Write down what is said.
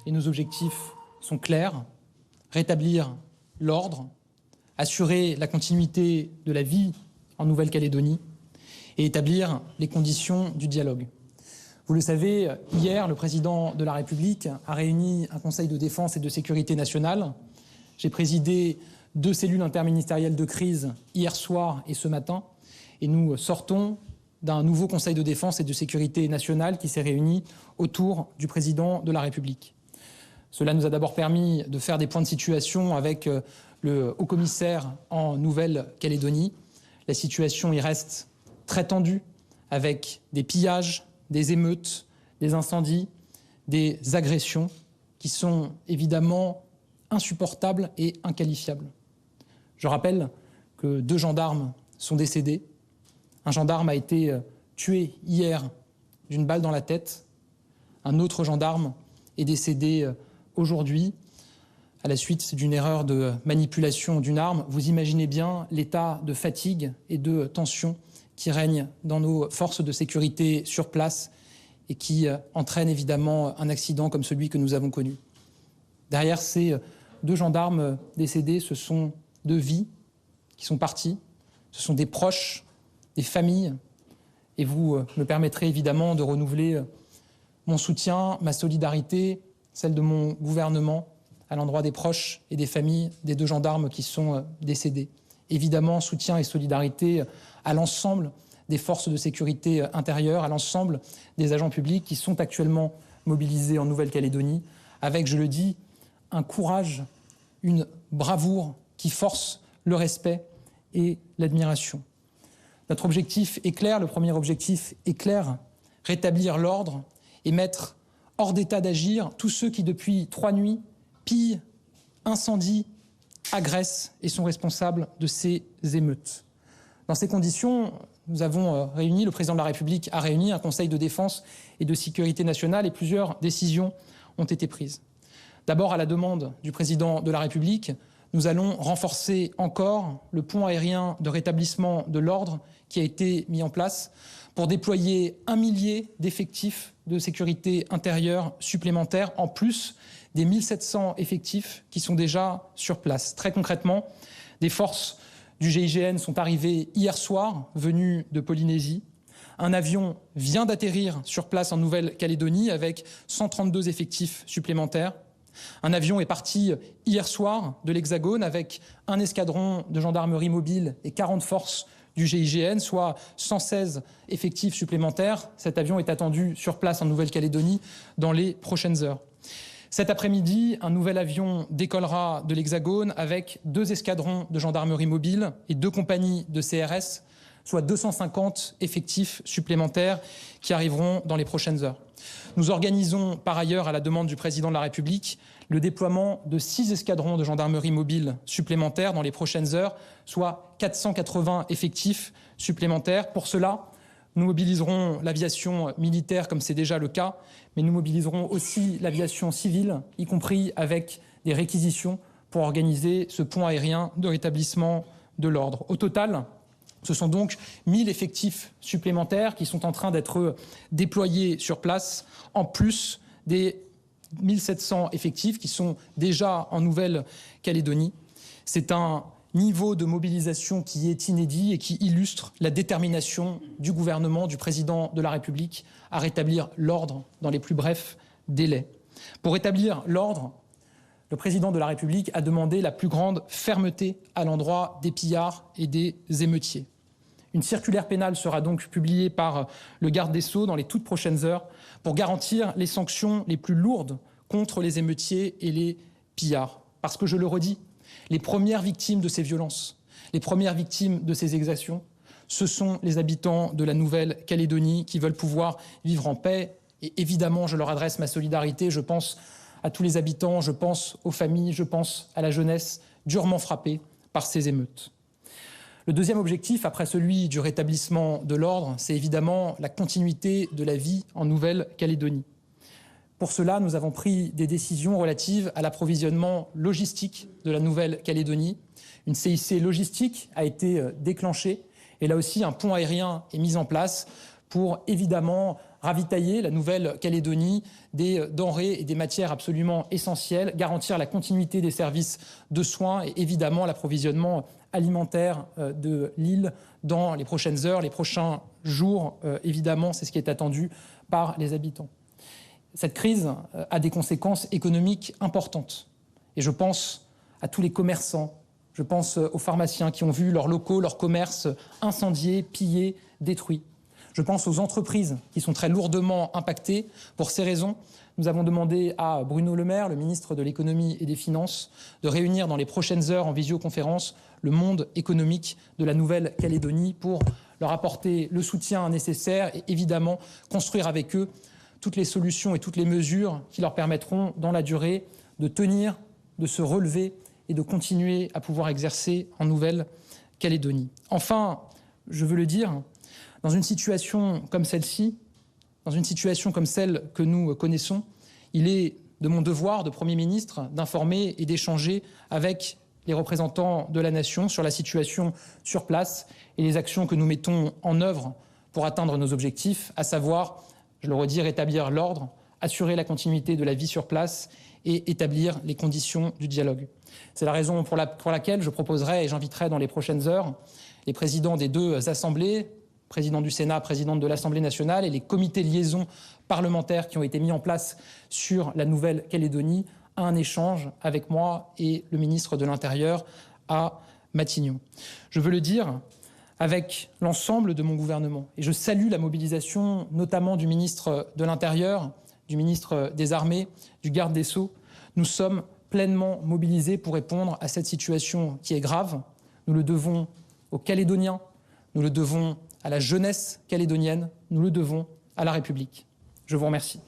et nos objectifs sont clairs: rétablir l'ordre, assurer la continuité de la vie en Nouvelle-Calédonie et établir les conditions du dialogue. Vous le savez, hier, le président de la République a réuni un Conseil de défense et de sécurité nationale. J'ai présidé 2 cellules interministérielles de crise hier soir et ce matin, et nous sortons d'un nouveau Conseil de défense et de sécurité nationale qui s'est réuni autour du président de la République. Cela nous a d'abord permis de faire des points de situation avec le haut-commissaire en Nouvelle-Calédonie. La situation y reste très tendue, avec des pillages, des émeutes, des incendies, des agressions qui sont évidemment insupportables et inqualifiables. Je rappelle que 2 gendarmes sont décédés. Un gendarme a été tué hier d'une balle dans la tête. Un autre gendarme est décédé aujourd'hui à la suite d'une erreur de manipulation d'une arme. Vous imaginez bien l'état de fatigue et de tension qui règne dans nos forces de sécurité sur place et qui entraîne évidemment un accident comme celui que nous avons connu. Derrière ces 2 gendarmes décédés, ce sont 2 vies qui sont parties, ce sont des proches, des familles, et vous me permettrez évidemment de renouveler mon soutien, ma solidarité, celle de mon gouvernement à l'endroit des proches et des familles des 2 gendarmes qui sont décédés. Évidemment, soutien et solidarité à l'ensemble des forces de sécurité intérieure, à l'ensemble des agents publics qui sont actuellement mobilisés en Nouvelle-Calédonie, avec, je le dis, un courage, une bravoure qui force le respect et l'admiration. Notre objectif est clair, le premier objectif est clair: rétablir l'ordre et mettre hors d'état d'agir tous ceux qui, depuis 3 nuits, pillent, incendient, agressent et sont responsables de ces émeutes. Dans ces conditions, le président de la République a réuni un Conseil de défense et de sécurité nationale et plusieurs décisions ont été prises. D'abord, à la demande du président de la République, nous allons renforcer encore le pont aérien de rétablissement de l'ordre qui a été mis en place pour déployer 1 millier d'effectifs de sécurité intérieure supplémentaires, en plus des 1700 effectifs qui sont déjà sur place. Très concrètement, des forces du GIGN sont arrivées hier soir, venues de Polynésie. Un avion vient d'atterrir sur place en Nouvelle-Calédonie avec 132 effectifs supplémentaires. Un avion est parti hier soir de l'Hexagone avec un escadron de gendarmerie mobile et 40 forces du GIGN, soit 116 effectifs supplémentaires. Cet avion est attendu sur place en Nouvelle-Calédonie dans les prochaines heures. Cet après-midi, un nouvel avion décollera de l'Hexagone avec 2 escadrons de gendarmerie mobile et 2 compagnies de CRS, soit 250 effectifs supplémentaires qui arriveront dans les prochaines heures. Nous organisons par ailleurs, à la demande du président de la République, le déploiement de 6 escadrons de gendarmerie mobile supplémentaires dans les prochaines heures, soit 480 effectifs supplémentaires. Pour cela, nous mobiliserons l'aviation militaire comme c'est déjà le cas, mais nous mobiliserons aussi l'aviation civile, y compris avec des réquisitions pour organiser ce pont aérien de rétablissement de l'ordre. Au total, ce sont donc 1000 effectifs supplémentaires qui sont en train d'être déployés sur place, en plus des 1700 effectifs qui sont déjà en Nouvelle-Calédonie. C'est un niveau de mobilisation qui est inédit et qui illustre la détermination du gouvernement, du président de la République à rétablir l'ordre dans les plus brefs délais. Pour rétablir l'ordre, le président de la République a demandé la plus grande fermeté à l'endroit des pillards et des émeutiers. Une circulaire pénale sera donc publiée par le garde des Sceaux dans les toutes prochaines heures pour garantir les sanctions les plus lourdes contre les émeutiers et les pillards. Parce que, je le redis, les premières victimes de ces violences, les premières victimes de ces exactions, ce sont les habitants de la Nouvelle-Calédonie qui veulent pouvoir vivre en paix. Et évidemment, je leur adresse ma solidarité. Je pense à tous les habitants, je pense aux familles, je pense à la jeunesse durement frappée par ces émeutes. Le deuxième objectif, après celui du rétablissement de l'ordre, c'est évidemment la continuité de la vie en Nouvelle-Calédonie. Pour cela, nous avons pris des décisions relatives à l'approvisionnement logistique de la Nouvelle-Calédonie. Une CIC logistique a été déclenchée et là aussi un pont aérien est mis en place pour évidemment ravitailler la Nouvelle-Calédonie des denrées et des matières absolument essentielles, garantir la continuité des services de soins et évidemment l'approvisionnement alimentaire de l'île dans les prochaines heures, les prochains jours. Évidemment, c'est ce qui est attendu par les habitants. Cette crise a des conséquences économiques importantes. Et je pense à tous les commerçants, je pense aux pharmaciens qui ont vu leurs locaux, leurs commerces incendiés, pillés, détruits. Je pense aux entreprises qui sont très lourdement impactées. Pour ces raisons, nous avons demandé à Bruno Le Maire, le ministre de l'économie et des finances, de réunir dans les prochaines heures en visioconférence le monde économique de la Nouvelle-Calédonie pour leur apporter le soutien nécessaire et évidemment construire avec eux toutes les solutions et toutes les mesures qui leur permettront dans la durée de tenir, de se relever et de continuer à pouvoir exercer en Nouvelle-Calédonie. Enfin, je veux le dire, dans une situation comme celle-ci, dans une situation comme celle que nous connaissons, il est de mon devoir de Premier ministre d'informer et d'échanger avec les représentants de la nation sur la situation sur place et les actions que nous mettons en œuvre pour atteindre nos objectifs, à savoir, je le redis, rétablir l'ordre, assurer la continuité de la vie sur place et établir les conditions du dialogue. C'est la raison pour laquelle je proposerai et j'inviterai dans les prochaines heures les présidents des deux assemblées, président du Sénat, présidente de l'Assemblée nationale et les comités de liaison parlementaires qui ont été mis en place sur la Nouvelle-Calédonie à un échange avec moi et le ministre de l'Intérieur à Matignon. Je veux le dire avec l'ensemble de mon gouvernement et je salue la mobilisation notamment du ministre de l'Intérieur, du ministre des Armées, du garde des Sceaux. Nous sommes pleinement mobilisés pour répondre à cette situation qui est grave. Nous le devons aux Calédoniens, nous le devons à la jeunesse calédonienne, nous le devons à la République. Je vous remercie.